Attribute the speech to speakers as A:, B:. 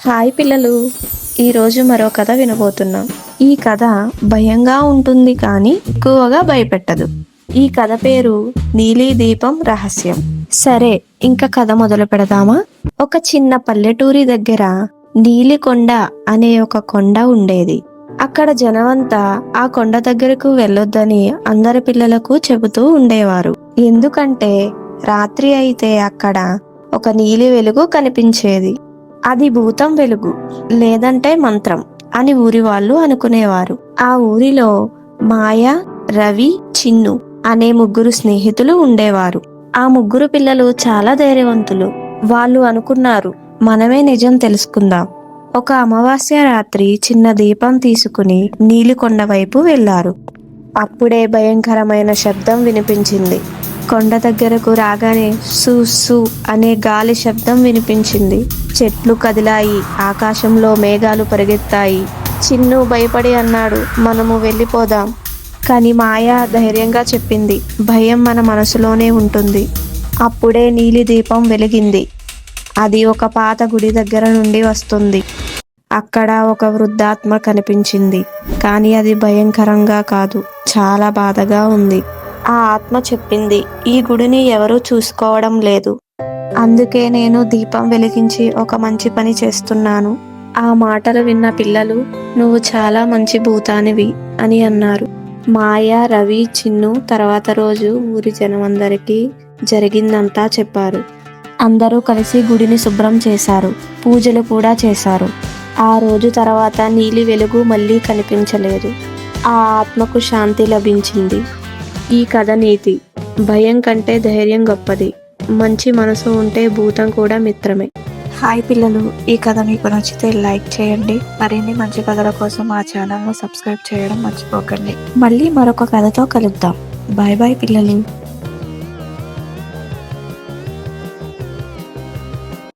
A: Hi పిల్లలు, ఈరోజు మరో కథ వినబోతున్నాం. ఈ కథ భయంగా ఉంటుంది కానీ ఎక్కువగా భయపెట్టదు. ఈ కథ పేరు నీలి దీపం రహస్యం. సరే, ఇంకా కథ మొదలు పెడదామా? ఒక చిన్న పల్లెటూరి దగ్గర నీలికొండ అనే ఒక కొండ ఉండేది. అక్కడ జనమంతా ఆ కొండ దగ్గరకు వెళ్ళొద్దని అందరి పిల్లలకు చెబుతూ ఉండేవారు. ఎందుకంటే రాత్రి అయితే అక్కడ ఒక నీలి వెలుగు కనిపించేది. అది భూతం వెలుగు లేదంటే మంత్రం అని ఊరి వాళ్ళు అనుకునేవారు. ఆ ఊరిలో మాయ, రవి, చిన్ను అనే ముగ్గురు స్నేహితులు ఉండేవారు. ఆ ముగ్గురు పిల్లలు చాలా ధైర్యవంతులు. వాళ్ళు అనుకున్నారు, మనమే నిజం తెలుసుకుందాం. ఒక అమావాస్య రాత్రి చిన్న దీపం తీసుకుని నీలికొండ వైపు వెళ్లారు. అప్పుడే భయంకరమైన శబ్దం వినిపించింది. కొండ దగ్గరకు రాగానే సు సు అనే గాలి శబ్దం వినిపించింది. చెట్లు కదిలాయి, ఆకాశంలో మేఘాలు పరిగెత్తాయి. చిన్ను భయపడి అన్నాడు, మనము వెళ్ళిపోదాం. కానీ మాయ ధైర్యంగా చెప్పింది, భయం మన మనసులోనే ఉంటుంది. అప్పుడే నీలి దీపం వెలిగింది. అది ఒక పాత గుడి దగ్గర నుండి వస్తుంది. అక్కడ ఒక వృద్ధాత్మ కనిపించింది. కానీ అది భయంకరంగా కాదు, చాలా బాధగా ఉంది. ఆ ఆత్మ చెప్పింది, ఈ గుడిని ఎవరూ చూసుకోవడం లేదు. అందుకే నేను దీపం వెలిగించి ఒక మంచి పని చేస్తున్నాను. ఆ మాటలు విన్న పిల్లలు, నువ్వు చాలా మంచి భూతానివి అని అన్నారు. మాయ, రవి, చిన్ను తర్వాత రోజు ఊరి జనమందరికీ జరిగిందంతా చెప్పారు. అందరూ కలిసి గుడిని శుభ్రం చేశారు, పూజలు కూడా చేశారు. ఆ రోజు తర్వాత నీలి వెలుగు మళ్ళీ కనిపించలేదు. ఆ ఆత్మకు శాంతి లభించింది. ఈ కథ నీతి: భయం కంటే ధైర్యం గొప్పది. మంచి మనసు ఉంటే భూతం కూడా మిత్రమే. హాయ్ పిల్లలు, ఈ కథ మీకు నచ్చితే లైక్ చేయండి. మరిన్ని మంచి కథల కోసం మా ఛానల్ను సబ్స్క్రైబ్ చేయడం మర్చిపోకండి. మళ్ళీ మరొక కథతో కలుద్దాం. బాయ్ బాయ్ పిల్లలు.